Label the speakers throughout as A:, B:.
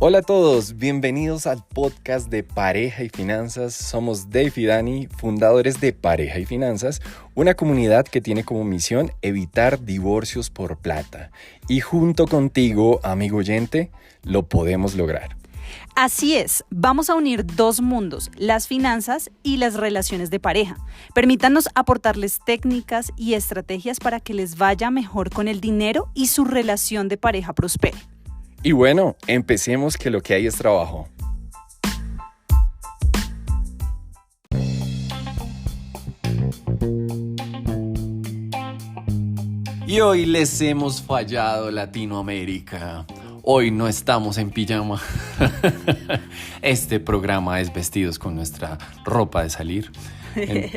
A: Hola a todos, bienvenidos al podcast de Pareja y Finanzas. Somos Dave y Dani, fundadores de Pareja y Finanzas, una comunidad que tiene como misión evitar divorcios por plata. Y junto contigo, amigo oyente, lo podemos lograr.
B: Así es, vamos a unir dos mundos, las finanzas y las relaciones de pareja. Permítanos aportarles técnicas y estrategias para que les vaya mejor con el dinero y su relación de pareja prospere.
A: Y bueno, empecemos que lo que hay es trabajo. Y hoy les hemos fallado, Latinoamérica. Hoy no estamos en pijama. Este programa es vestidos con nuestra ropa de salir.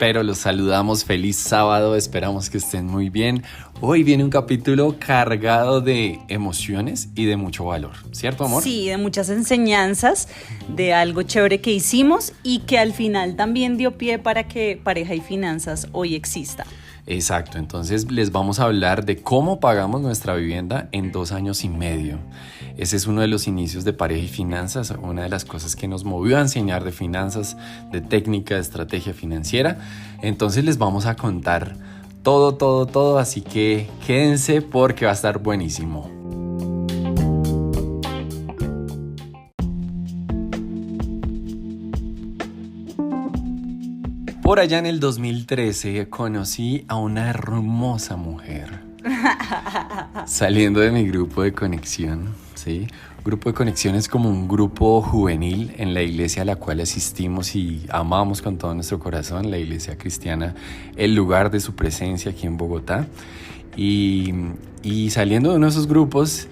A: Pero los saludamos, feliz sábado, esperamos que estén muy bien. Hoy viene un capítulo cargado de emociones y de mucho valor, ¿cierto, amor?
B: Sí, de muchas enseñanzas, de algo chévere que hicimos y que al final también dio pie para que Pareja y Finanzas hoy exista.
A: Exacto, entonces les vamos a hablar de cómo pagamos nuestra vivienda en 2 años y medio. Ese es uno de los inicios de Pareja y Finanzas, una de las cosas que nos movió a enseñar de finanzas, de técnica, de estrategia financiera. Entonces les vamos a contar todo, así que quédense porque va a estar buenísimo. Por allá en el 2013 conocí a una hermosa mujer saliendo de mi grupo de conexión, ¿sí? Grupo de conexión es como un grupo juvenil en la iglesia a la cual asistimos y amamos con todo nuestro corazón, la iglesia cristiana, el lugar de su presencia aquí en Bogotá. Y saliendo de uno de esos grupos,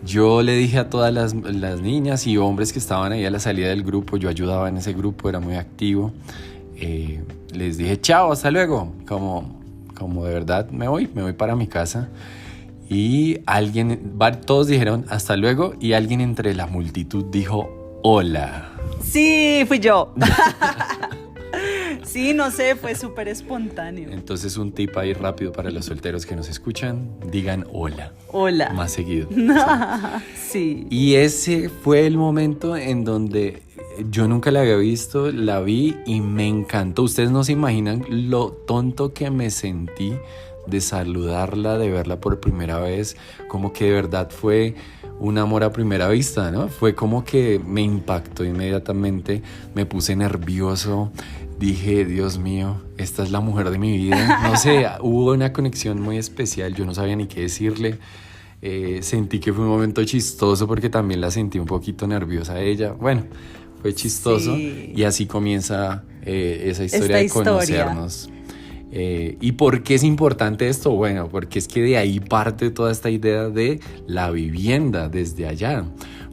A: yo le dije a todas las niñas y hombres que estaban ahí a la salida del grupo, yo ayudaba en ese grupo, era muy activo. Les dije chao, hasta luego, como de verdad me voy para mi casa. Y todos dijeron hasta luego y alguien entre la multitud dijo hola.
B: Sí, fui yo. Sí, no sé, fue súper espontáneo.
A: Entonces un tip ahí rápido para los solteros que nos escuchan, digan hola.
B: Hola.
A: Más seguido.
B: Sí.
A: Y ese fue el momento en donde yo nunca la había visto, la vi y me encantó. Ustedes no se imaginan lo tonto que me sentí de saludarla, de verla por primera vez, como que de verdad fue un amor a primera vista, ¿no? Fue como que me impactó inmediatamente, me puse nervioso, dije, Dios mío, esta es la mujer de mi vida. No sé, hubo una conexión muy especial, yo no sabía ni qué decirle. Sentí que fue un momento chistoso porque también la sentí un poquito nerviosa a ella. Bueno, fue chistoso, sí. Y así comienza esa historia de conocernos. ¿Y por qué es importante esto? Bueno, porque es que de ahí parte toda esta idea de la vivienda desde allá.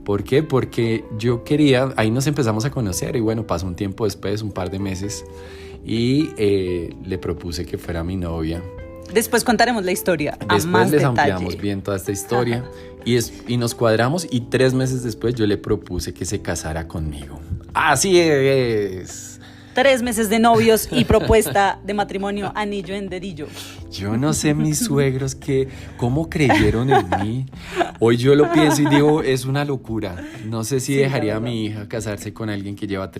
A: ¿Por qué? Porque yo quería, ahí nos empezamos a conocer y bueno, pasó un tiempo después, un par de meses y le propuse que fuera mi novia.
B: Después contaremos la historia a
A: Después
B: más
A: les
B: detalle.
A: Ampliamos bien toda esta historia y nos cuadramos y 3 meses después yo le propuse que se casara conmigo. ¡Así es!
B: 3 meses de novios y propuesta de matrimonio, anillo en dedillo.
A: Yo no sé mis suegros cómo creyeron en mí. Hoy yo lo pienso y digo, es una locura. No sé si dejaría a mi hija casarse con alguien que lleva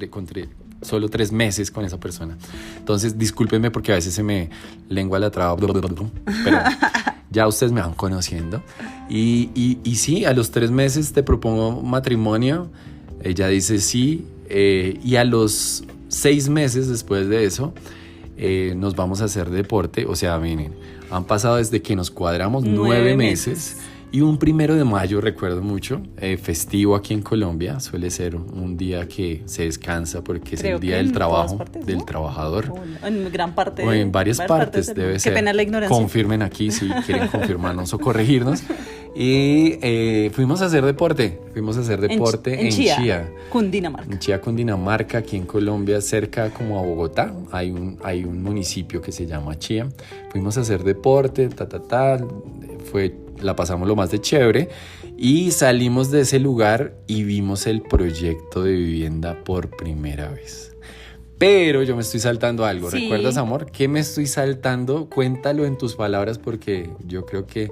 A: solo 3 meses con esa persona. Entonces, discúlpenme porque a veces se me lengua la traba. Pero ya ustedes me van conociendo. Y sí, a los 3 meses te propongo matrimonio. Ella dice sí. Y a los 6 meses después de eso, nos vamos a hacer deporte. O sea, miren, han pasado desde que nos cuadramos 9 meses. Y un 1 de mayo, recuerdo mucho, festivo aquí en Colombia. Suele ser un día que se descansa porque es el día del trabajo, partes, del trabajador.
B: En gran parte.
A: O en varias partes debe ser.
B: Qué pena la ignorancia.
A: Confirmen aquí si quieren confirmarnos o corregirnos. Y fuimos a hacer deporte. En Chía,
B: Cundinamarca.
A: En Chía, Cundinamarca, aquí en Colombia, cerca como a Bogotá. Hay un municipio que se llama Chía. Fuimos a hacer deporte, la pasamos lo más de chévere y salimos de ese lugar y vimos el proyecto de vivienda por primera vez. Pero yo me estoy saltando algo. Sí. ¿Recuerdas, amor? ¿Qué me estoy saltando? Cuéntalo en tus palabras porque yo creo que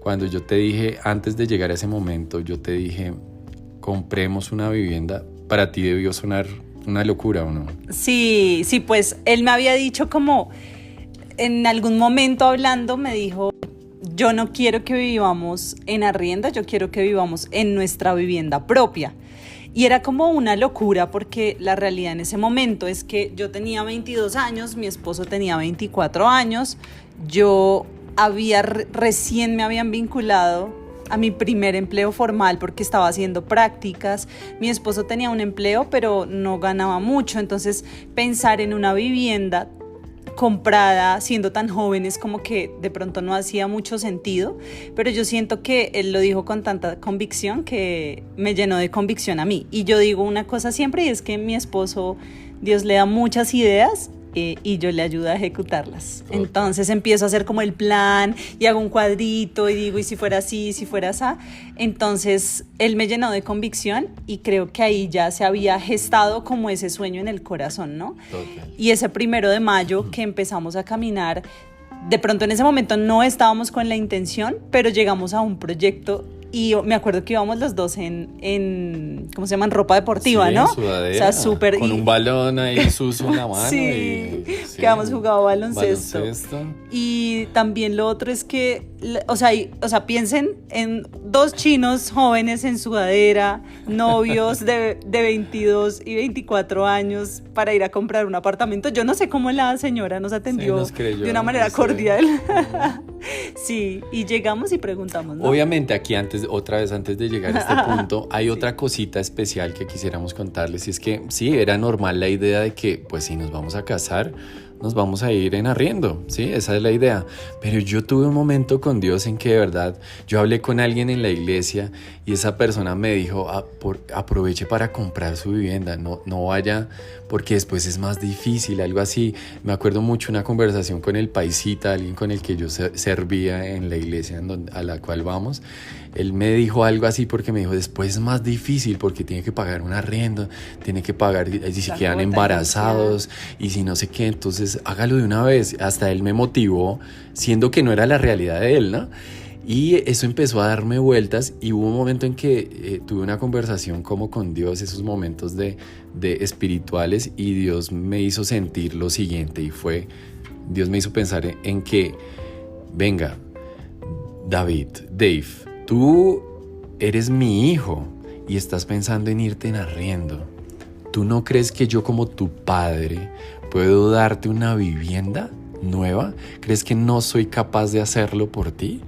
A: cuando yo te dije, antes de llegar a ese momento, yo te dije, compremos una vivienda, para ti debió sonar una locura, ¿o no?
B: Sí, pues él me había dicho como, en algún momento hablando, me dijo, yo no quiero que vivamos en arriendo, yo quiero que vivamos en nuestra vivienda propia. Y era como una locura porque la realidad en ese momento es que yo tenía 22 años, mi esposo tenía 24 años, recién me habían vinculado a mi primer empleo formal porque estaba haciendo prácticas, mi esposo tenía un empleo pero no ganaba mucho, entonces pensar en una vivienda comprada siendo tan jóvenes como que de pronto no hacía mucho sentido, pero yo siento que él lo dijo con tanta convicción que me llenó de convicción a mí. Y yo digo una cosa siempre y es que mi esposo, Dios le da muchas ideas y yo le ayudo a ejecutarlas. Okay. Entonces empiezo a hacer como el plan y hago un cuadrito y digo, ¿y si fuera así, si fuera así? Entonces él me llenó de convicción y creo que ahí ya se había gestado como ese sueño en el corazón, ¿no? Okay. Y ese 1 de mayo que empezamos a caminar, de pronto en ese momento no estábamos con la intención, pero llegamos a un proyecto. Y me acuerdo que íbamos los dos en ¿cómo se llama? En ropa deportiva,
A: sí,
B: ¿no?
A: En sudadera,
B: o sea, súper.
A: Con un balón ahí sucio en la mano.
B: Sí, que habíamos jugado baloncesto. Y también lo otro es que, o sea, piensen en 2 chinos jóvenes en sudadera, novios de 22 y 24 años para ir a comprar un apartamento. Yo no sé cómo la señora nos atendió de una manera cordial. Sí, y llegamos y preguntamos, ¿no?
A: Obviamente aquí antes de llegar a este punto, hay otra cosita especial que quisiéramos contarles, y es que sí, era normal la idea de que, pues si nos vamos a casar, nos vamos a ir en arriendo, sí, esa es la idea. Pero yo tuve un momento con Dios en que de verdad, yo hablé con alguien en la iglesia y esa persona me dijo, aproveche para comprar su vivienda, no vaya porque después es más difícil, algo así. Me acuerdo mucho una conversación con el paisita, alguien con el que yo servía en la iglesia a la cual vamos. Él me dijo algo así porque me dijo, después es más difícil porque tiene que pagar un arriendo, tiene que pagar si se quedan embarazados y si no sé qué, entonces hágalo de una vez. Hasta él me motivó, siendo que no era la realidad de él, ¿no? Y eso empezó a darme vueltas y hubo un momento en que tuve una conversación como con Dios, esos momentos de espirituales, y Dios me hizo sentir lo siguiente, y Dios me hizo pensar en que, venga, Dave, tú eres mi hijo y estás pensando en irte en arriendo. ¿Tú no crees que yo como tu padre puedo darte una vivienda nueva? ¿Crees que no soy capaz de hacerlo por ti?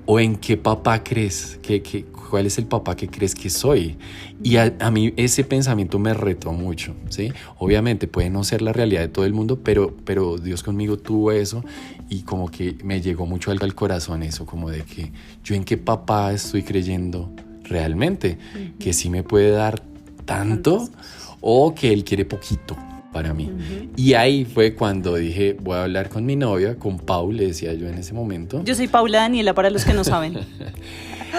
A: ¿O en qué papá crees? ¿Cuál es el papá que crees que soy? Y a mí ese pensamiento me retó mucho, ¿sí? Obviamente puede no ser la realidad de todo el mundo, pero Dios conmigo tuvo eso y como que me llegó mucho al corazón eso, como de que yo en qué papá estoy creyendo realmente, que sí me puede dar tanto o que él quiere poquito para mí. Y ahí fue cuando dije, voy a hablar con mi novia, con Paul, le decía yo en ese momento.
B: Yo soy Paula Daniela, para los que no saben.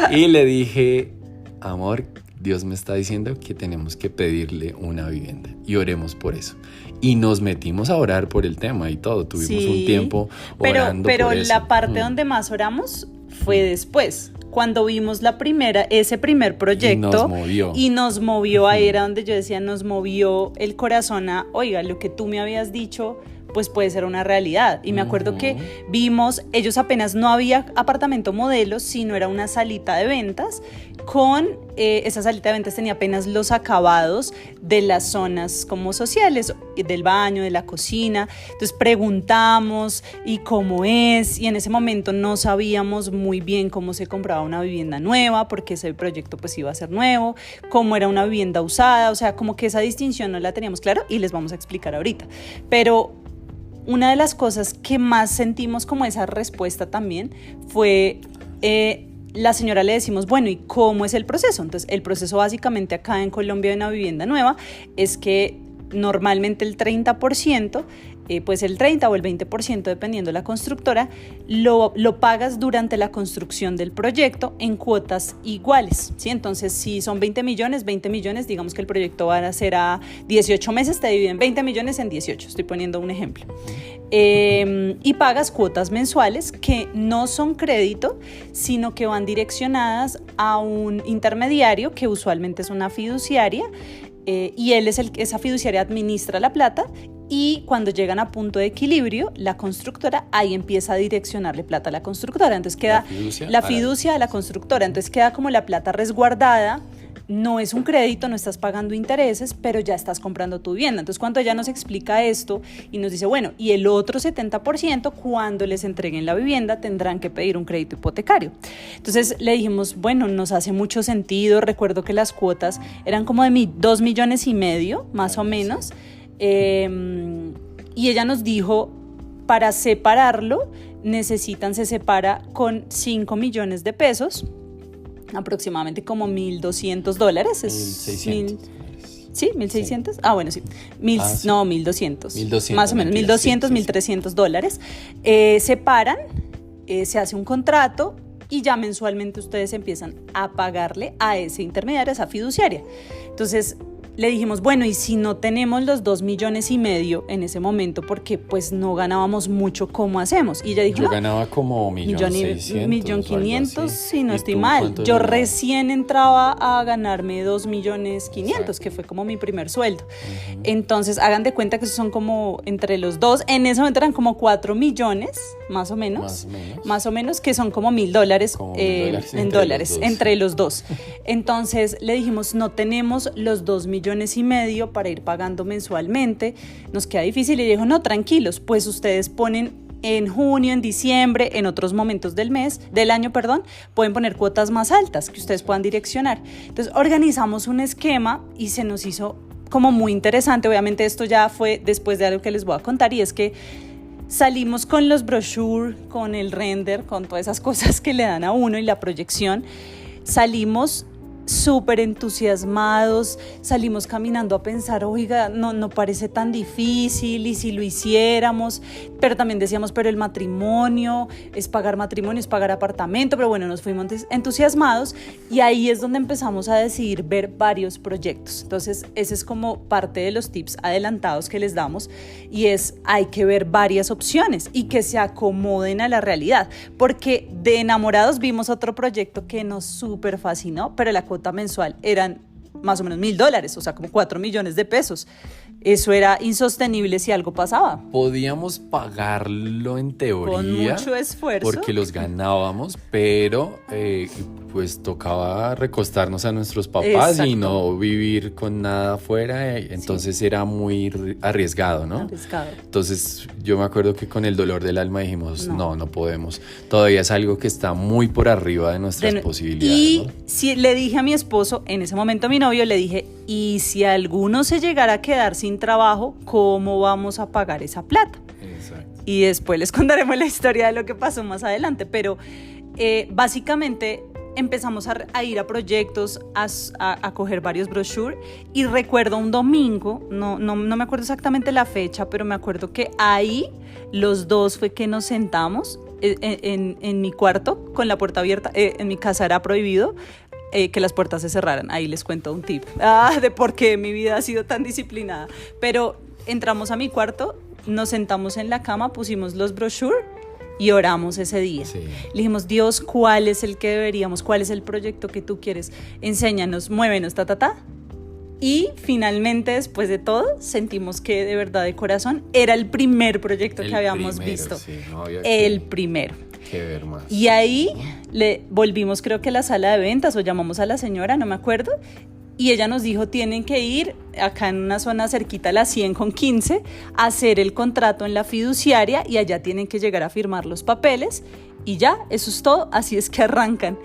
A: Y le dije, amor, Dios me está diciendo que tenemos que pedirle una vivienda y oremos por eso. Y nos metimos a orar por el tema y todo, tuvimos un tiempo orando
B: pero
A: por eso.
B: La parte donde más oramos fue después, cuando vimos ese primer proyecto y nos movió, ahí era donde yo decía, nos movió el corazón a, oiga, lo que tú me habías dicho, pues puede ser una realidad. Y me acuerdo que vimos, ellos apenas no había apartamento modelo, sino era una salita de ventas. Esa salita de ventas tenía apenas los acabados de las zonas como sociales, del baño, de la cocina. Entonces preguntamos y cómo es, y en ese momento no sabíamos muy bien cómo se compraba una vivienda nueva, porque ese proyecto pues iba a ser nuevo, cómo era una vivienda usada, o sea, como que esa distinción no la teníamos clara y les vamos a explicar ahorita. Pero una de las cosas que más sentimos como esa respuesta también fue, la señora le decimos, bueno, ¿y cómo es el proceso? Entonces, el proceso básicamente acá en Colombia de una vivienda nueva es que normalmente el 30% pues el 30 o el 20%, dependiendo de la constructora, lo pagas durante la construcción del proyecto en cuotas iguales, ¿sí? Entonces, si son 20 millones, digamos que el proyecto va a ser a 18 meses, te dividen 20 millones en 18, estoy poniendo un ejemplo. Y pagas cuotas mensuales que no son crédito, sino que van direccionadas a un intermediario que usualmente es una fiduciaria, y él es esa fiduciaria administra la plata, y cuando llegan a punto de equilibrio, la constructora ahí empieza a direccionarle plata a la constructora. Entonces queda la fiducia a la constructora, entonces queda como la plata resguardada. No es un crédito, no estás pagando intereses, pero ya estás comprando tu vivienda. Entonces, cuando ella nos explica esto y nos dice, bueno, y el otro 70%, cuando les entreguen la vivienda, tendrán que pedir un crédito hipotecario. Entonces, le dijimos, bueno, nos hace mucho sentido. Recuerdo que las cuotas eran como de 2,5 millones, más o menos. Y ella nos dijo, para separarlo, se separa con 5 millones de pesos, aproximadamente como $1,200.
A: 1,600.
B: ¿Sí? ¿1,600? Ah, bueno, sí. No, 1,200.
A: 1,200.
B: Más o menos, 1,200, $1,300. Separan, se hace un contrato y ya mensualmente ustedes empiezan a pagarle a ese intermediario, a esa fiduciaria. Entonces, le dijimos, bueno, y si no tenemos los 2,5 millones en ese momento, porque pues no ganábamos mucho, ¿cómo hacemos? Y ella dijo,
A: yo ganaba como 1,600,000.
B: 1,500,000, si no estoy mal. Yo recién entraba a ganarme 2,500,000, que fue como mi primer sueldo. Uh-huh. Entonces, hagan de cuenta que son como entre los dos, en ese momento eran como 4 millones, más o menos, que son como $1,000 en dólares, entre los dos. Entonces, le dijimos, no tenemos los 2,5 millones para ir pagando mensualmente, nos queda difícil. Y dijo, no, tranquilos, pues ustedes ponen en junio, en diciembre, en otros momentos del año, pueden poner cuotas más altas que ustedes puedan direccionar. Entonces organizamos un esquema y se nos hizo como muy interesante. Obviamente esto ya fue después de algo que les voy a contar, y es que salimos con los brochures, con el render, con todas esas cosas que le dan a uno y la proyección. Salimos súper entusiasmados, salimos caminando a pensar, oiga, no parece tan difícil, y si lo hiciéramos, pero también decíamos, pero el matrimonio, es pagar apartamento, pero bueno, nos fuimos entusiasmados, y ahí es donde empezamos a decidir ver varios proyectos. Entonces, ese es como parte de los tips adelantados que les damos, y hay que ver varias opciones y que se acomoden a la realidad, porque de enamorados vimos otro proyecto que nos súper fascinó, pero la cuota mensual eran más o menos $1,000, o sea, como 4 millones de pesos. Eso era insostenible si algo pasaba.
A: Podíamos pagarlo en teoría,
B: con mucho esfuerzo,
A: porque los ganábamos, pero pues tocaba recostarnos a nuestros papás. Exacto. Y no vivir con nada afuera, entonces sí, era muy arriesgado, ¿no?
B: Arriesgado.
A: Entonces yo me acuerdo que con el dolor del alma dijimos, no podemos, todavía es algo que está muy por arriba de nuestras posibilidades.
B: Y
A: ¿no?
B: si le dije a mi esposo, en ese momento a mi novio, le dije, y si alguno se llegara a quedar sin trabajo, ¿cómo vamos a pagar esa plata?
A: Exacto.
B: Y después les contaremos la historia de lo que pasó más adelante, pero básicamente empezamos a ir a proyectos, a coger varios brochures, y recuerdo un domingo, no me acuerdo exactamente la fecha, pero me acuerdo que ahí los dos fue que nos sentamos en mi cuarto con la puerta abierta. En mi casa era prohibido que las puertas se cerraran. Ahí les cuento un tip de por qué mi vida ha sido tan disciplinada. Pero entramos a mi cuarto, nos sentamos en la cama, pusimos los brochures y oramos ese día. Sí. Le dijimos, Dios, ¿cuál es el que deberíamos? ¿Cuál es el proyecto que tú quieres? Enséñanos, muévenos, Y finalmente, después de todo, sentimos que de verdad, de corazón, era el primer proyecto que habíamos visto.
A: Sí,
B: el primero.
A: Que ver más.
B: Y ahí le volvimos, creo que a la sala de ventas, o llamamos a la señora, no me acuerdo, y ella nos dijo, tienen que ir acá en una zona cerquita a la 100 con 15, a hacer el contrato en la fiduciaria, y allá tienen que llegar a firmar los papeles, y ya, eso es todo. Así es que arrancan.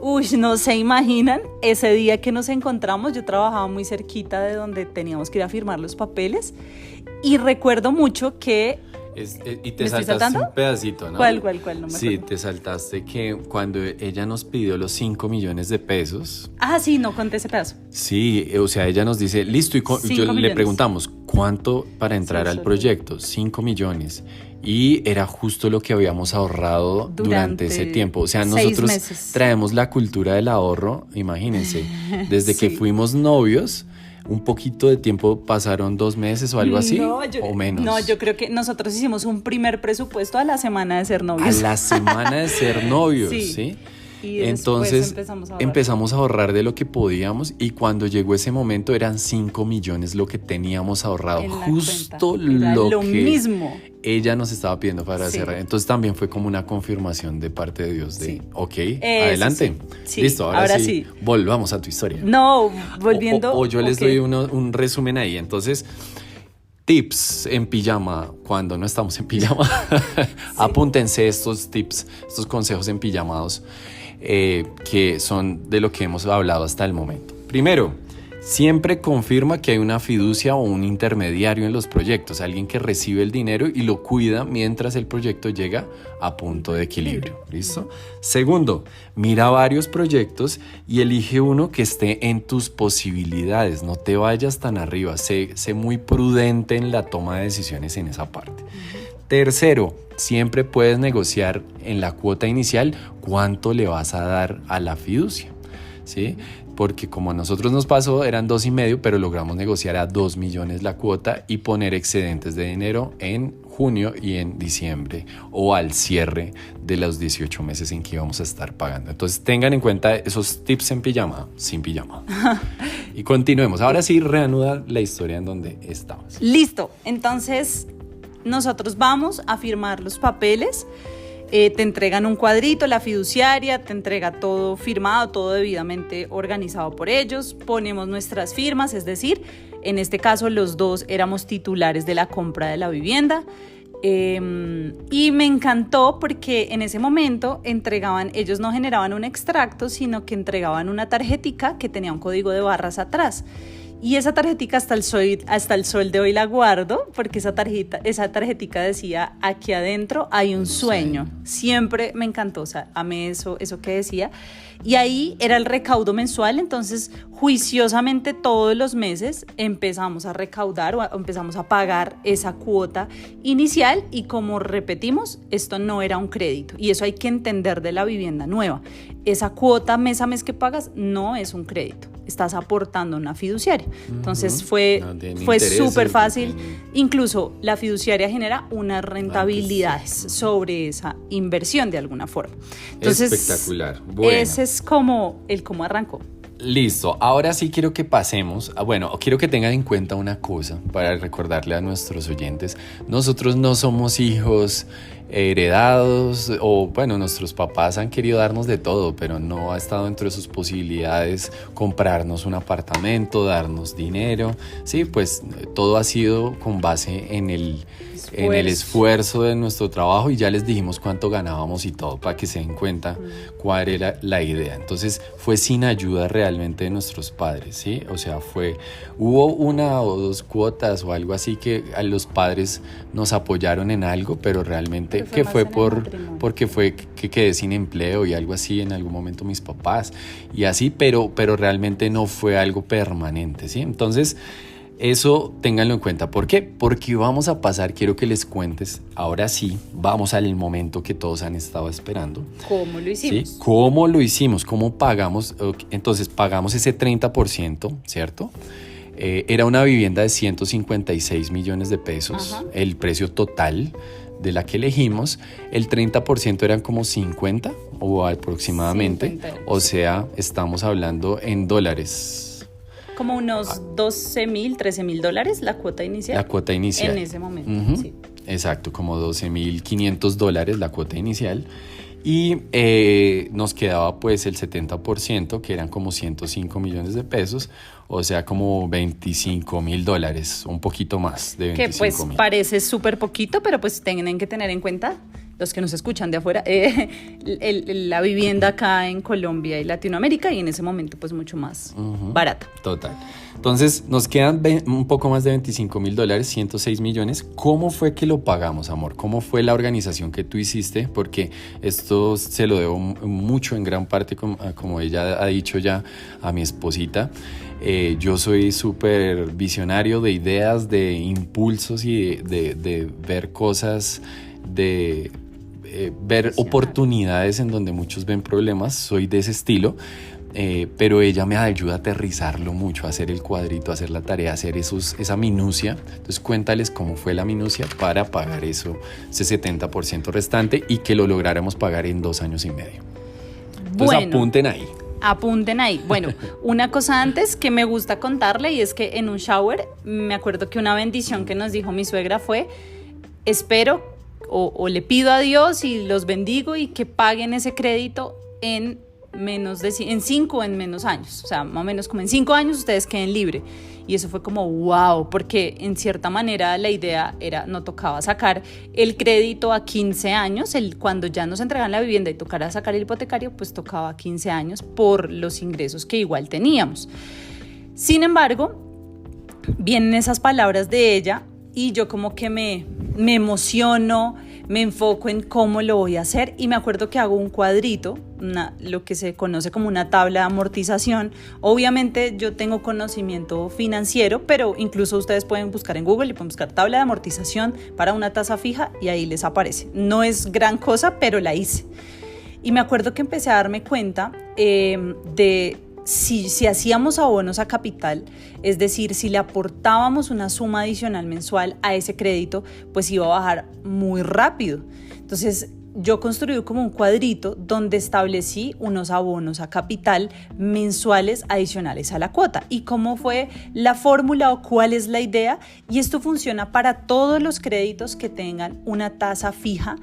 B: Uy, no se imaginan, ese día que nos encontramos, yo trabajaba muy cerquita de donde teníamos que ir a firmar los papeles, y recuerdo mucho que
A: y te saltaste un pedacito, ¿no?
B: ¿Cuál? No me acuerdo.
A: Sí, te saltaste que cuando ella nos pidió los 5 millones de pesos.
B: Ah, sí, no conté ese pedazo.
A: Sí, o sea, ella nos dice, listo, y le preguntamos, ¿cuánto para entrar al proyecto? 5 millones. Y era justo lo que habíamos ahorrado durante ese tiempo. O sea, nosotros traemos la cultura del ahorro, imagínense, desde que fuimos novios. Un poquito de tiempo, pasaron 2 meses o algo así, o menos.
B: No, yo creo que nosotros hicimos un primer presupuesto a la semana de ser novios.
A: A la semana de ser novios, ¿sí?
B: Y
A: entonces empezamos a ahorrar de lo que podíamos, y cuando llegó ese momento eran 5 millones lo que teníamos ahorrado, justo lo que
B: mismo
A: ella nos estaba pidiendo para cerrar. Entonces también fue como una confirmación de parte de Dios de, ok, adelante.
B: Sí.
A: Listo, ahora sí, volvamos a tu historia.
B: No, volviendo.
A: O yo les doy un resumen ahí. Entonces, tips en pijama cuando no estamos en pijama. Apúntense estos tips, estos consejos en pijamados, que son de lo que hemos hablado hasta el momento. Primero, siempre confirma que hay una fiducia o un intermediario en los proyectos, alguien que recibe el dinero y lo cuida mientras el proyecto llega a punto de equilibrio. ¿Listo? Segundo, mira varios proyectos y elige uno que esté en tus posibilidades. No te vayas tan arriba. Sé muy prudente en la toma de decisiones en esa parte. Tercero, siempre puedes negociar en la cuota inicial cuánto le vas a dar a la fiducia, ¿sí? Porque como a nosotros nos pasó, eran 2.5, pero logramos negociar a 2 millones la cuota y poner excedentes de dinero en junio y en diciembre, o al cierre de los 18 meses en que íbamos a estar pagando. Entonces tengan en cuenta esos tips en pijama, sin pijama. Y continuemos. Ahora sí, reanuda la historia en donde estabas.
B: Listo. Entonces, nosotros vamos a firmar los papeles. Te entregan un cuadrito, la fiduciaria te entrega todo firmado, todo debidamente organizado por ellos. Ponemos nuestras firmas, es decir, en este caso los dos éramos titulares de la compra de la vivienda. Y me encantó porque en ese momento ellos no generaban un extracto, sino que entregaban una tarjetica que tenía un código de barras atrás. Y esa tarjetica hasta el sol de hoy la guardo, porque esa tarjetica decía: aquí adentro hay un sueño. Siempre me encantó, o sea, amé eso que decía. Y ahí era el recaudo mensual, entonces juiciosamente todos los meses empezamos a recaudar o empezamos a pagar esa cuota inicial, y como repetimos, esto no era un crédito, y eso hay que entender de la vivienda nueva. Esa cuota mes a mes que pagas no es un crédito, estás aportando una fiduciaria. Entonces fue súper fácil. Incluso la fiduciaria genera unas rentabilidades sobre esa inversión de alguna forma. Entonces,
A: espectacular. Bueno.
B: Ese es como cómo arrancó.
A: Listo, ahora sí quiero que pasemos, quiero que tengan en cuenta una cosa para recordarle a nuestros oyentes. Nosotros no somos hijos heredados, nuestros papás han querido darnos de todo, pero no ha estado dentro de sus posibilidades comprarnos un apartamento, darnos dinero. Sí, pues todo ha sido con base en el esfuerzo de nuestro trabajo, y ya les dijimos cuánto ganábamos y todo, para que se den cuenta cuál era la idea. Entonces fue sin ayuda realmente de nuestros padres, ¿sí? O sea, hubo 1 o 2 cuotas o algo así que a los padres nos apoyaron en algo, pero realmente que fue porque fue que quedé sin empleo y algo así en algún momento mis papás y así, pero realmente no fue algo permanente, ¿sí? Entonces eso ténganlo en cuenta. ¿Por qué? Porque vamos a pasar, quiero que les cuentes, ahora sí, vamos al momento que todos han estado esperando.
B: ¿Cómo lo hicimos?
A: ¿Sí? ¿Cómo lo hicimos? ¿Cómo pagamos? Entonces pagamos ese 30%, ¿cierto? Era una vivienda de 156 millones de pesos, ajá, el precio total de la que elegimos. El 30% eran como 50 o aproximadamente, 50. O sea, estamos hablando en dólares.
B: Como unos $12,000, $13,000 la cuota inicial.
A: La cuota inicial.
B: En ese momento, sí.
A: Exacto, como $12,500 la cuota inicial. Y nos quedaba pues el 70%, que eran como 105 millones de pesos, o sea, como $25,000, un poquito más de 25,000.
B: Que pues parece súper poquito, pero pues tienen que tener en cuenta los que nos escuchan de afuera, la vivienda acá en Colombia y Latinoamérica, y en ese momento pues mucho más barata.
A: Total. Entonces nos quedan un poco más de $25,000, 106 millones. ¿Cómo fue que lo pagamos, amor? ¿Cómo fue la organización que tú hiciste? Porque esto se lo debo mucho en gran parte, como ella ha dicho ya, a mi esposita. Yo soy súper visionario de ideas, de impulsos y de ver cosas, de ver oportunidades en donde muchos ven problemas. Soy de ese estilo. Pero ella me ayuda a aterrizarlo mucho, a hacer el cuadrito, a hacer la tarea, a hacer esa minucia. Entonces cuéntales cómo fue la minucia para pagar ese 70% restante y que lo lográramos pagar en 2 años y medio. Entonces apunten ahí. Bueno, una cosa antes que me gusta contarle, y es que en un shower me acuerdo que una bendición que nos dijo mi suegra fue: espero o le pido a Dios y los bendigo y que paguen ese crédito en 5 o en menos años, o sea, más o menos como en 5 años ustedes queden libres. Y eso fue como wow, porque en cierta manera la idea era, no tocaba sacar el crédito a 15 años, cuando ya nos entregan la vivienda y tocara sacar el hipotecario, pues tocaba 15 años por los ingresos que igual teníamos. Sin embargo, vienen esas palabras de ella y yo como que me emociono, me enfoco en cómo lo voy a hacer, y me acuerdo que hago un cuadrito, lo que se conoce como una tabla de amortización. Obviamente yo tengo conocimiento financiero, pero incluso ustedes pueden buscar en Google y pueden buscar tabla de amortización para una tasa fija y ahí les aparece. No es gran cosa, pero la hice. Y me acuerdo que empecé a darme cuenta de si hacíamos abonos a capital, es decir, si le aportábamos una suma adicional mensual a ese crédito, pues iba a bajar muy rápido. Entonces yo construí como un cuadrito donde establecí unos abonos a capital mensuales adicionales a la cuota. ¿Y cómo fue la fórmula o cuál es la idea? Y esto funciona para todos los créditos que tengan una tasa fija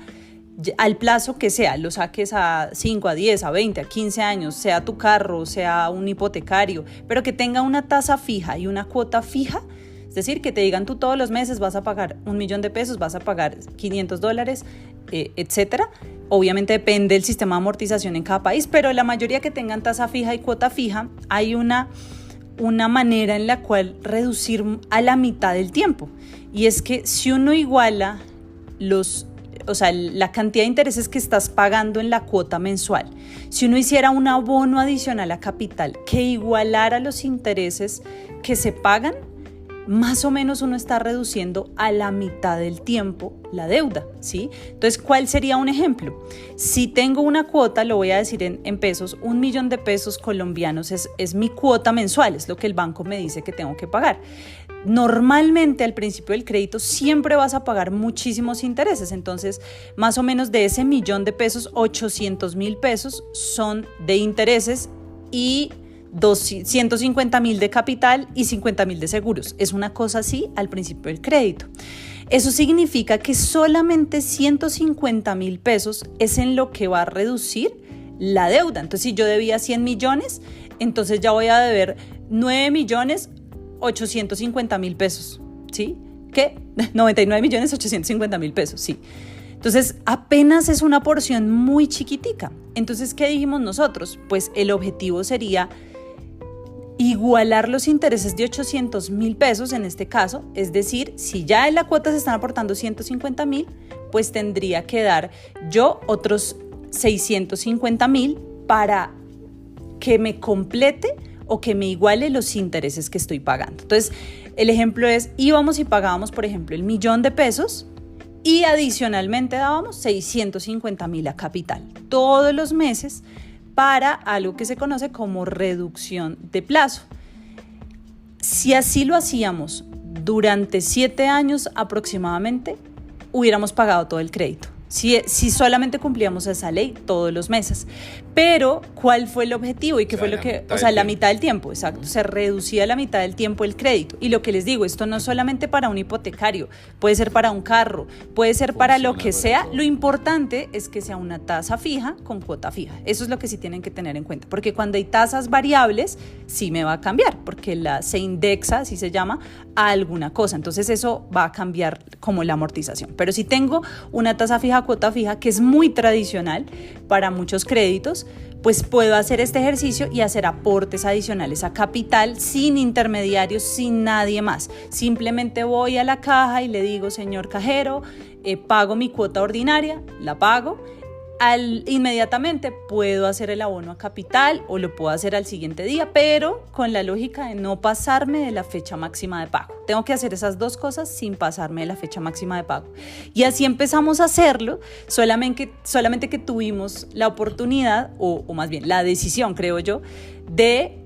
A: al plazo que sea, lo saques a 5, a 10, a 20, a 15 años, sea tu carro, sea un hipotecario, pero que tenga una tasa fija y una cuota fija. Es decir, que te digan tú todos los meses vas a pagar $1,000,000, vas a pagar $500, etcétera. Obviamente depende del sistema de amortización en cada país, pero la mayoría que tengan tasa fija y cuota fija, hay una manera en la cual reducir a la mitad del tiempo. Y es que si uno iguala la cantidad de intereses que estás pagando en la cuota mensual, si uno hiciera un abono adicional a capital que igualara los intereses que se pagan, más o menos uno está reduciendo a la mitad del tiempo la deuda, ¿sí? Entonces, ¿cuál sería un ejemplo? Si tengo una cuota, lo voy a decir en pesos, $1,000,000 colombianos es mi cuota mensual, es lo que el banco me dice que tengo que pagar. Normalmente al principio del crédito siempre vas a pagar muchísimos intereses, entonces más o menos de ese $1,000,000, $800,000 son de intereses y 150,000 de capital y 50,000 de seguros. Es una cosa así al principio del crédito. Eso significa que solamente 150,000 pesos es en lo que va a reducir la deuda. Entonces, si yo debía 100 millones, entonces ya voy a deber 9,850,000 pesos, ¿sí? ¿Qué? 99,850,000 pesos, sí. Entonces, apenas es una porción muy chiquitica. Entonces, ¿qué dijimos nosotros? Pues el objetivo sería igualar los intereses de 800,000 pesos en este caso, es decir, si ya en la cuota se están aportando 150,000, pues tendría que dar yo otros 650,000 para que me complete o que me iguale los intereses que estoy pagando. Entonces, el ejemplo es, íbamos y pagábamos, por ejemplo, $1,000,000 y adicionalmente dábamos 650,000 a capital todos los meses para algo que se conoce como reducción de plazo. Si así lo hacíamos durante 7 años aproximadamente, hubiéramos pagado todo el crédito. Si solamente cumplíamos esa ley todos los meses. Pero, ¿cuál fue el objetivo? ¿Y qué fue lo que? O sea, la mitad del tiempo, exacto. Se reducía la mitad del tiempo el crédito. Y lo que les digo, esto no es solamente para un hipotecario, puede ser para un carro, puede ser para lo que sea. Lo importante es que sea una tasa fija con cuota fija. Eso es lo que sí tienen que tener en cuenta. Porque cuando hay tasas variables, sí me va a cambiar, porque se indexa, así se llama, a alguna cosa. Entonces, eso va a cambiar como la amortización. Pero si tengo una tasa fija
B: cuota fija, que es muy tradicional para muchos créditos, pues puedo hacer este ejercicio y hacer aportes adicionales a capital sin intermediarios, sin nadie más. Simplemente voy a la caja y le digo, señor cajero, pago mi cuota ordinaria, la pago. Inmediatamente puedo hacer el abono a capital o lo puedo hacer al siguiente día, pero con la lógica de no pasarme de la fecha máxima de pago. Tengo que hacer esas dos cosas sin pasarme de la fecha máxima de pago. Y así empezamos a hacerlo, solamente que tuvimos la oportunidad, o más bien la decisión, creo yo, de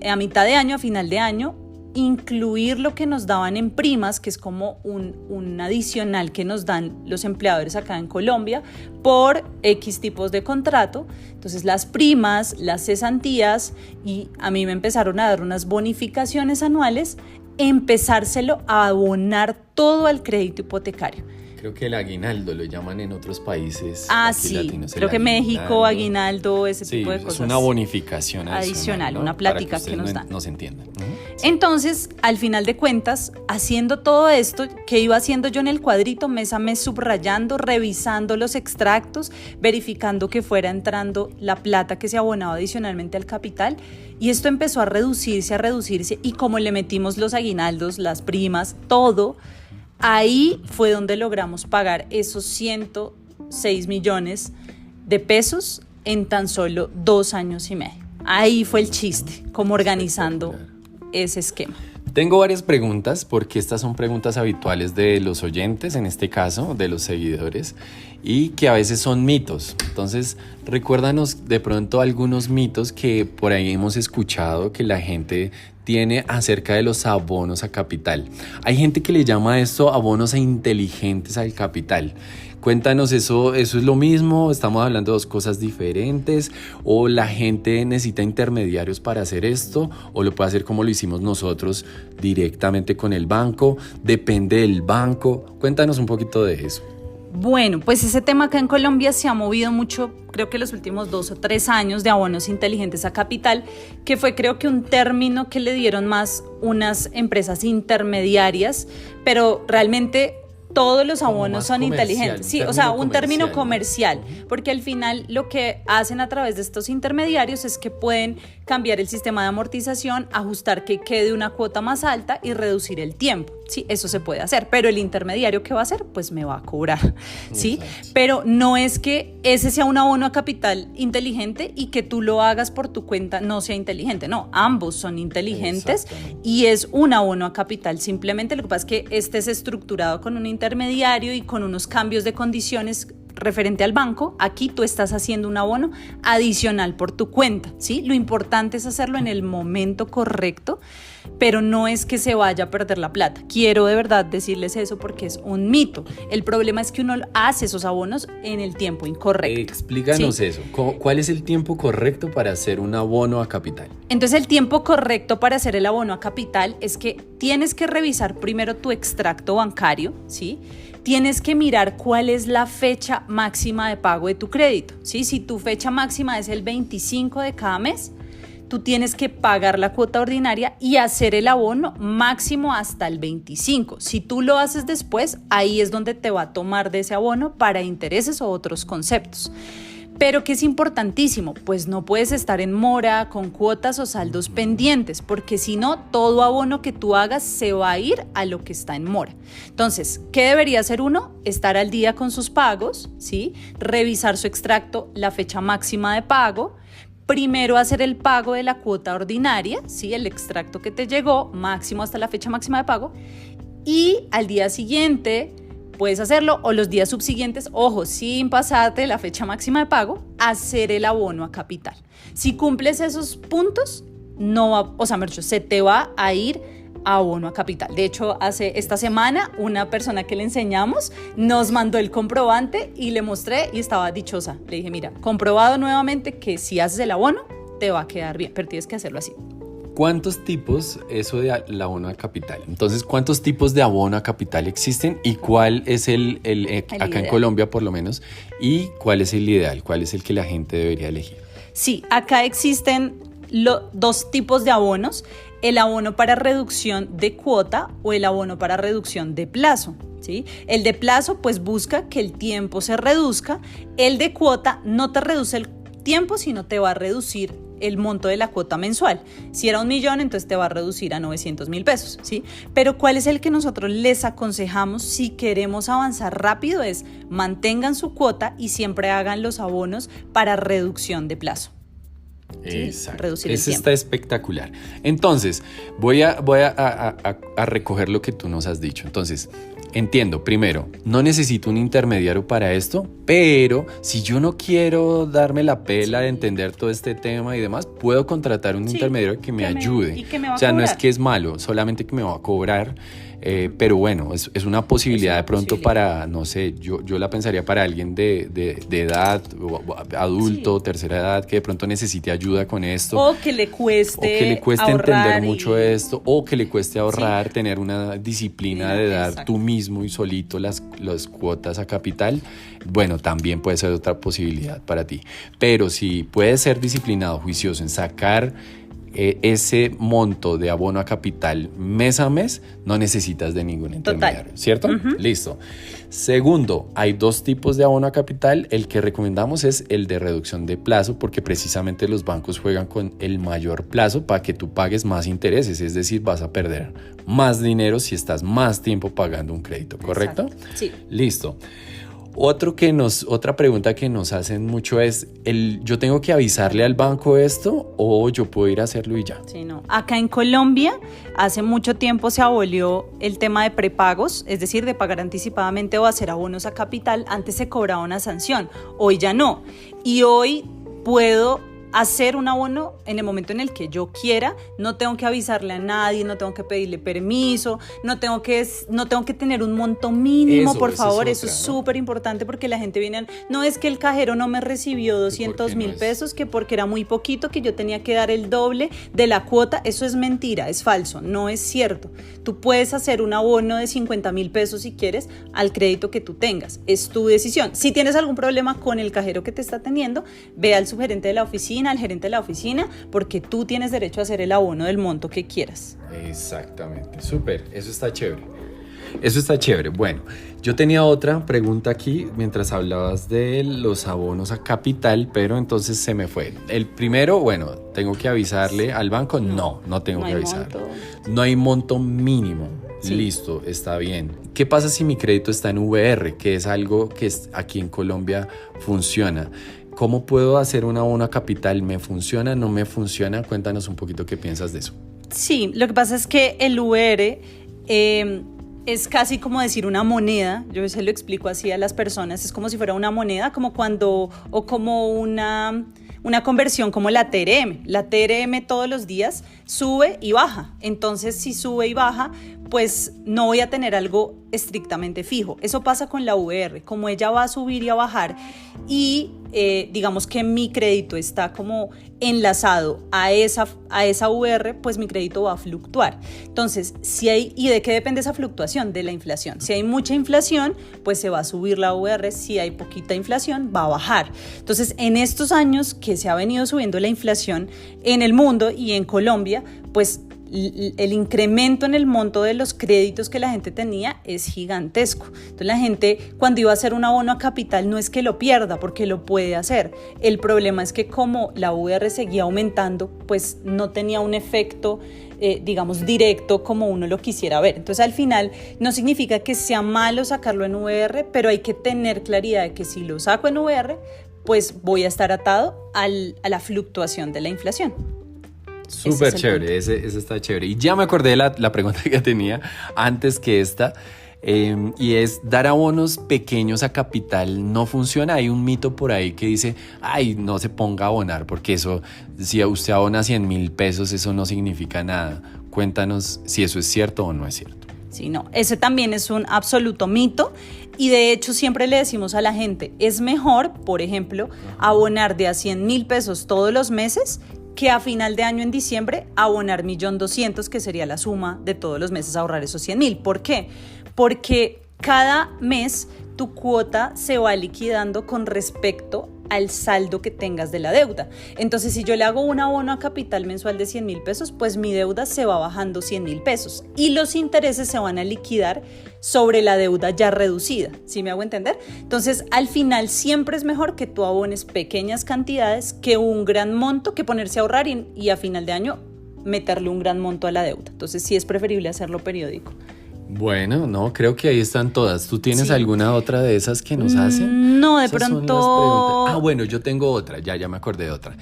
B: a mitad de año, a final de año, incluir lo que nos daban en primas, que es como un adicional que nos dan los empleadores acá en Colombia por X tipos de contrato. Entonces las primas, las cesantías, y a mí me empezaron a dar unas bonificaciones anuales, empezárselo a abonar todo al crédito hipotecario.
A: Creo que el aguinaldo lo llaman en otros países.
B: Sí, latinos, creo que México, aguinaldo, ese tipo de cosas.
A: Es una bonificación
B: adicional, ¿no? Una plática que nos dan.
A: No se entiendan. Sí.
B: Entonces, al final de cuentas, haciendo todo esto, ¿qué iba haciendo yo en el cuadrito? Mes a mes subrayando, revisando los extractos, verificando que fuera entrando la plata que se abonaba adicionalmente al capital. Y esto empezó a reducirse, y como le metimos los aguinaldos, las primas, todo, ahí fue donde logramos pagar esos 106 millones de pesos en tan solo 2 años y medio. Ahí fue el chiste, como organizando ese esquema.
A: Tengo varias preguntas, porque estas son preguntas habituales de los oyentes, en este caso, de los seguidores, y que a veces son mitos. Entonces, recuérdanos de pronto algunos mitos que por ahí hemos escuchado que la gente tiene acerca de los abonos a capital. Hay gente que le llama esto abonos inteligentes al capital. Cuéntanos, ¿eso es lo mismo? ¿Estamos hablando de dos cosas diferentes? ¿O la gente necesita intermediarios para hacer esto? ¿O lo puede hacer como lo hicimos nosotros directamente con el banco? ¿Depende del banco? Cuéntanos un poquito de eso.
B: Bueno, pues ese tema acá en Colombia se ha movido mucho, creo que los últimos 2 o 3 años, de abonos inteligentes a capital, que fue, creo que, un término que le dieron más unas empresas intermediarias, pero realmente todos los abonos son inteligentes. Sí, o sea, un término comercial, porque al final lo que hacen a través de estos intermediarios es que pueden cambiar el sistema de amortización, ajustar que quede una cuota más alta y reducir el tiempo. Sí, eso se puede hacer, pero el intermediario, ¿qué va a hacer? Pues me va a cobrar, ¿sí? Exacto. Pero no es que ese sea un abono a capital inteligente y que tú lo hagas por tu cuenta no sea inteligente. No, ambos son inteligentes y es un abono a capital. Simplemente lo que pasa es que este es estructurado con un intermediario y con unos cambios de condiciones referente al banco. Aquí tú estás haciendo un abono adicional por tu cuenta, ¿sí? Lo importante es hacerlo en el momento correcto, pero no es que se vaya a perder la plata. Quiero de verdad decirles eso porque es un mito. El problema es que uno hace esos abonos en el tiempo incorrecto.
A: Explícanos eso. ¿Cuál es el tiempo correcto para hacer un abono a capital?
B: Entonces, el tiempo correcto para hacer el abono a capital es que tienes que revisar primero tu extracto bancario, ¿sí? Tienes que mirar cuál es la fecha máxima de pago de tu crédito, ¿sí? Si tu fecha máxima es el 25 de cada mes, tú tienes que pagar la cuota ordinaria y hacer el abono máximo hasta el 25. Si tú lo haces después, ahí es donde te va a tomar de ese abono para intereses o otros conceptos. Pero que es importantísimo, pues no puedes estar en mora con cuotas o saldos pendientes, porque si no, todo abono que tú hagas se va a ir a lo que está en mora. Entonces, ¿qué debería hacer uno? Estar al día con sus pagos, ¿sí? Revisar su extracto, la fecha máxima de pago. Primero hacer el pago de la cuota ordinaria, ¿sí? El extracto que te llegó, máximo hasta la fecha máxima de pago. Y al día siguiente puedes hacerlo, o los días subsiguientes, ojo, sin pasarte la fecha máxima de pago, hacer el abono a capital. Si cumples esos puntos, no va, o sea, se te va a ir a abono a capital. De hecho, esta semana una persona que le enseñamos nos mandó el comprobante y le mostré y estaba dichosa. Le dije, mira, comprobado nuevamente que si haces el abono, te va a quedar bien, pero tienes que hacerlo así.
A: ¿Cuántos tipos eso de abono a capital? Entonces, ¿cuántos tipos de abono a capital existen y cuál es el acá ideal en Colombia por lo menos, y cuál es el ideal? ¿Cuál es el que la gente debería elegir?
B: Sí, acá existen 2 tipos de abonos. el abono para reducción de cuota o el abono para reducción de plazo. ¿Sí? El de plazo pues busca que el tiempo se reduzca, el de cuota no te reduce el tiempo, sino te va a reducir el monto de la cuota mensual. Si era 1 millón, entonces te va a reducir a 900,000 pesos, ¿sí? Pero ¿cuál es el que nosotros les aconsejamos si queremos avanzar rápido? Es mantengan su cuota y siempre hagan los abonos para reducción de plazo.
A: Exacto.
B: Reducir el
A: Eso
B: tiempo.
A: está espectacular. Entonces, voy a recoger lo que tú nos has dicho. Entonces, entiendo, primero, no necesito un intermediario para esto, pero si yo no quiero darme la pela de entender todo este tema y demás, puedo contratar un intermediario que me ayude.
B: Y que me va
A: o sea,
B: a
A: no
B: cobrar.
A: es que es malo, solamente que me va a cobrar. Pero bueno, es una posibilidad de pronto para, no sé, yo la pensaría para alguien de edad, adulto, tercera edad, que de pronto necesite ayuda con esto.
B: O que le cueste
A: Entender mucho esto, o que le cueste ahorrar, tener una disciplina de dar
B: exacto.
A: tú mismo y solito las cuotas a capital. Bueno, también puede ser otra posibilidad para ti. Pero si puedes ser disciplinado, juicioso en sacar ese monto de abono a capital mes a mes, no necesitas de ningún intermediario, ¿cierto? Listo. Segundo, hay 2 tipos de abono a capital. El que recomendamos es el de reducción de plazo, porque precisamente los bancos juegan con el mayor plazo para que tú pagues más intereses, es decir, vas a perder más dinero si estás más tiempo pagando un crédito, ¿correcto?
B: Exacto. Sí.
A: Listo. Otra pregunta que nos hacen mucho es, ¿yo tengo que avisarle al banco esto o yo puedo ir a hacerlo y ya?
B: Sí, no. Acá en Colombia hace mucho tiempo se abolió el tema de prepagos, es decir, de pagar anticipadamente o hacer abonos a capital. Antes se cobraba una sanción, hoy ya no. Y hoy puedo hacer un abono en el momento en el que yo quiera, no tengo que avisarle a nadie, no tengo que pedirle permiso, no tengo que tener un monto mínimo, por favor, eso es súper importante porque la gente viene, no es que el cajero no me recibió 200,000 pesos, que porque era muy poquito, que yo tenía que dar el doble de la cuota, eso es mentira, es falso, no es cierto. Tú puedes hacer un abono de 50,000 pesos si quieres al crédito que tú tengas, es tu decisión. Si tienes algún problema con el cajero que te está atendiendo, ve al subgerente de la oficina, al gerente de la oficina, porque tú tienes derecho a hacer el abono del monto que quieras.
A: Exactamente, súper, eso está chévere. Eso está chévere. Bueno, yo tenía otra pregunta aquí mientras hablabas de los abonos a capital, pero entonces se me fue. El primero, bueno, ¿tengo que avisarle al banco? No tengo que avisarle. No hay monto mínimo. Sí. Listo, está bien. ¿Qué pasa si mi crédito está en VR, que es algo que aquí en Colombia funciona? ¿Cómo puedo hacer un abono a capital? ¿Me funciona? ¿No me funciona? Cuéntanos un poquito qué piensas de eso.
B: Sí, lo que pasa es que el VR es casi como decir una moneda. Yo se lo explico así a las personas. Es como si fuera una moneda, como una conversión como la TRM. La TRM todos los días sube y baja. Entonces, si sube y baja, pues no voy a tener algo estrictamente fijo. Eso pasa con la VR. Como ella va a subir y a bajar y digamos que mi crédito está como enlazado a esa VR, pues mi crédito va a fluctuar. Entonces, ¿y de qué depende esa fluctuación? De la inflación. Si hay mucha inflación, pues se va a subir la VR. Si hay poquita inflación, va a bajar. Entonces, en estos años que se ha venido subiendo la inflación en el mundo y en Colombia, pues el incremento en el monto de los créditos que la gente tenía es gigantesco. Entonces la gente, cuando iba a hacer un abono a capital, no es que lo pierda, porque lo puede hacer. El problema es que como la VR seguía aumentando, pues no tenía un efecto digamos directo como uno lo quisiera ver. Entonces al final no significa que sea malo sacarlo en VR, pero hay que tener claridad de que si lo saco en VR, pues voy a estar atado a la fluctuación de la inflación.
A: Súper chévere, ese está chévere. Y ya me acordé de la pregunta que tenía antes que esta, y es, dar abonos pequeños a capital no funciona. Hay un mito por ahí que dice, no se ponga a abonar, porque eso, si usted abona 100,000 pesos, eso no significa nada. Cuéntanos si eso es cierto o no es cierto.
B: Sí, no, ese también es un absoluto mito. Y de hecho siempre le decimos a la gente, es mejor, por ejemplo, abonar de a 100,000 pesos todos los meses que a final de año en diciembre abonar 1.200.000, que sería la suma de todos los meses ahorrar esos 100,000. ¿Por qué? Porque cada mes tu cuota se va liquidando con respecto al saldo que tengas de la deuda. Entonces, si yo le hago un abono a capital mensual de 100,000 pesos, pues mi deuda se va bajando 100,000 pesos y los intereses se van a liquidar sobre la deuda ya reducida. ¿Sí me hago entender? Entonces, al final siempre es mejor que tú abones pequeñas cantidades que un gran monto, que ponerse a ahorrar y a final de año meterle un gran monto a la deuda. Entonces, sí es preferible hacerlo periódico.
A: Bueno, no, creo que ahí están todas. ¿Tú tienes alguna otra de esas que nos hacen?
B: No, de
A: Esas son las
B: pronto...
A: preguntas. Bueno, yo tengo otra, ya me acordé de otra.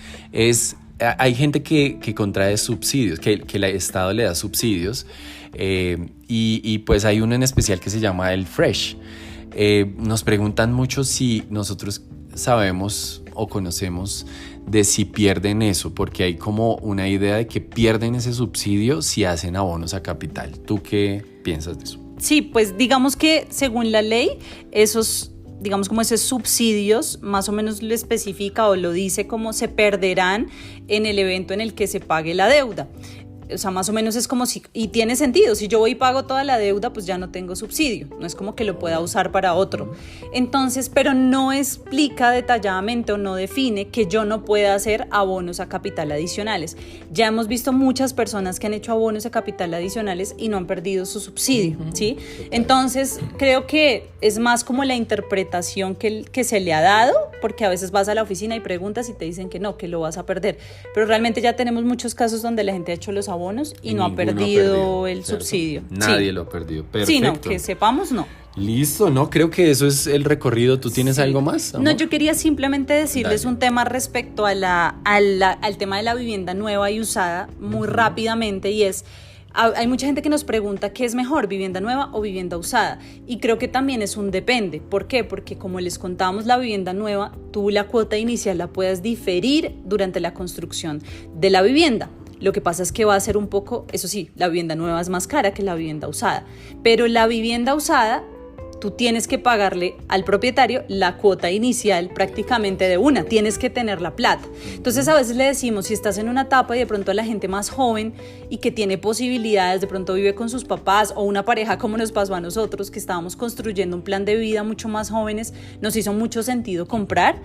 A: Hay gente que contrae subsidios, que el Estado le da subsidios, y pues hay uno en especial que se llama el Fresh. Nos preguntan mucho si nosotros sabemos o conocemos de si pierden eso, porque hay como una idea de que pierden ese subsidio si hacen abonos a capital. ¿Tú qué piensas de eso?
B: Sí, pues digamos que según la ley, esos subsidios más o menos lo especifica o lo dice como se perderán en el evento en el que se pague la deuda. O sea, más o menos es como si, y tiene sentido, si yo voy y pago toda la deuda, pues ya no tengo subsidio, no es como que lo pueda usar para otro. Entonces, pero no explica detalladamente o no define que yo no pueda hacer abonos a capital adicionales. Ya hemos visto muchas personas que han hecho abonos a capital adicionales y no han perdido su subsidio, ¿sí? Entonces, creo que es más como la interpretación que se le ha dado, porque a veces vas a la oficina y preguntas y te dicen que no, que lo vas a perder. Pero realmente ya tenemos muchos casos donde la gente ha hecho los abonos y no ha perdido el subsidio.
A: Nadie lo ha perdido. Perfecto.
B: Sí, no, que sepamos, no.
A: Listo, ¿no? Creo que eso es el recorrido. ¿Tú tienes algo más, amor?
B: No, yo quería simplemente decirles un tema respecto al tema de la vivienda nueva y usada muy rápidamente, y es... Hay mucha gente que nos pregunta qué es mejor, vivienda nueva o vivienda usada, y creo que también es un depende. ¿Por qué? Porque como les contábamos, la vivienda nueva, tú la cuota inicial la puedes diferir durante la construcción de la vivienda. Lo que pasa es que va a ser un poco, eso sí, la vivienda nueva es más cara que la vivienda usada, pero la vivienda usada tú tienes que pagarle al propietario la cuota inicial prácticamente de una, tienes que tener la plata. Entonces a veces le decimos, si estás en una etapa y de pronto a la gente más joven y que tiene posibilidades, de pronto vive con sus papás o una pareja como nos pasó a nosotros, que estábamos construyendo un plan de vida mucho más jóvenes, nos hizo mucho sentido comprar,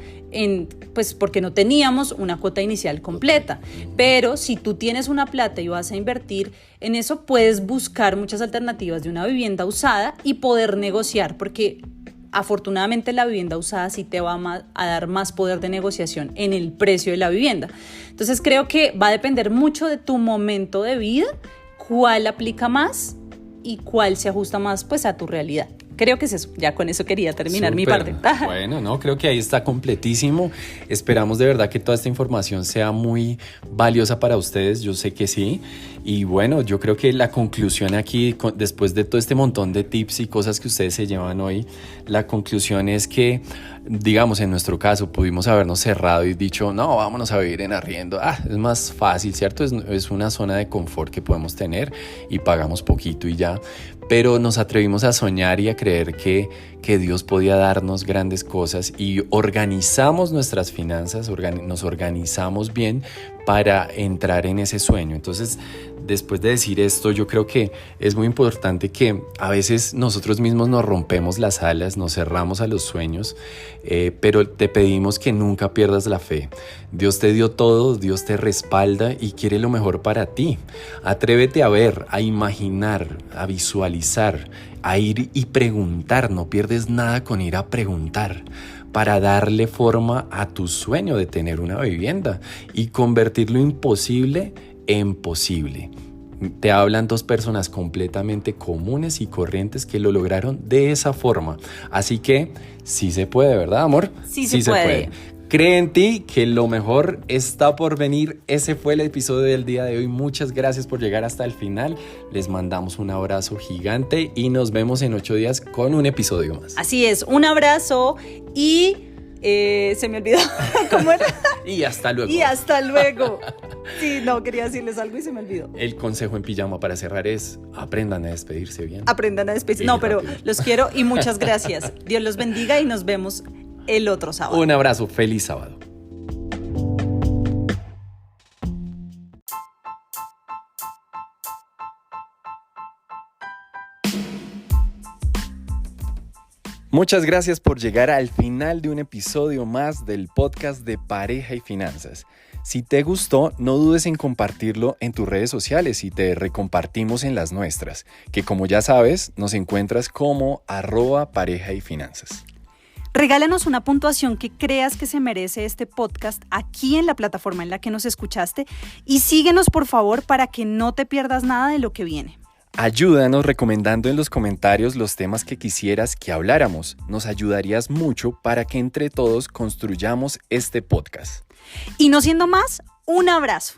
B: pues porque no teníamos una cuota inicial completa. Pero si tú tienes una plata y vas a invertir en eso, puedes buscar muchas alternativas de una vivienda usada y poder negociar, porque afortunadamente la vivienda usada sí te va a dar más poder de negociación en el precio de la vivienda. Entonces creo que va a depender mucho de tu momento de vida, cuál aplica más y cuál se ajusta más pues a tu realidad. Creo que es eso, ya con eso quería terminar mi parte.
A: Bueno, no, creo que ahí está completísimo. Esperamos de verdad que toda esta información sea muy valiosa para ustedes, yo sé que sí. Y bueno, yo creo que la conclusión aquí, después de todo este montón de tips y cosas que ustedes se llevan hoy, la conclusión es que, digamos, en nuestro caso, pudimos habernos cerrado y dicho, no, vámonos a vivir en arriendo. Es más fácil, ¿cierto? Es una zona de confort que podemos tener y pagamos poquito y ya. Pero nos atrevimos a soñar y a creer que Dios podía darnos grandes cosas y organizamos nuestras finanzas, nos organizamos bien para entrar en ese sueño. Entonces, después de decir esto, yo creo que es muy importante que a veces nosotros mismos nos rompemos las alas, nos cerramos a los sueños, pero te pedimos que nunca pierdas la fe. Dios te dio todo, Dios te respalda y quiere lo mejor para ti. Atrévete a ver, a imaginar, a visualizar, a ir y preguntar. No pierdes nada con ir a preguntar, para darle forma a tu sueño de tener una vivienda y convertir lo imposible en posible. Te hablan dos personas completamente comunes y corrientes que lo lograron de esa forma. Así que sí se puede, ¿verdad, amor?
B: Sí se puede.
A: Cree en ti, que lo mejor está por venir. Ese fue el episodio del día de hoy. Muchas gracias por llegar hasta el final. Les mandamos un abrazo gigante y nos vemos en 8 días con un episodio más.
B: Así es, un abrazo y se me olvidó cómo era.
A: Y hasta luego.
B: Y hasta luego. Sí, no, quería decirles algo y se me olvidó.
A: El consejo en pijama para cerrar es: aprendan a despedirse bien.
B: Aprendan a despedirse. No, pero los quiero y muchas gracias. Dios los bendiga y nos vemos el otro sábado.
A: Un abrazo, feliz sábado. Muchas gracias por llegar al final de un episodio más del podcast de Pareja y Finanzas. Si te gustó, no dudes en compartirlo en tus redes sociales y te recompartimos en las nuestras, que como ya sabes, nos encuentras como @pareja y finanzas.
B: Regálanos una puntuación que creas que se merece este podcast aquí en la plataforma en la que nos escuchaste y síguenos por favor para que no te pierdas nada de lo que viene.
A: Ayúdanos recomendando en los comentarios los temas que quisieras que habláramos. Nos ayudarías mucho para que entre todos construyamos este podcast.
B: Y no siendo más, un abrazo.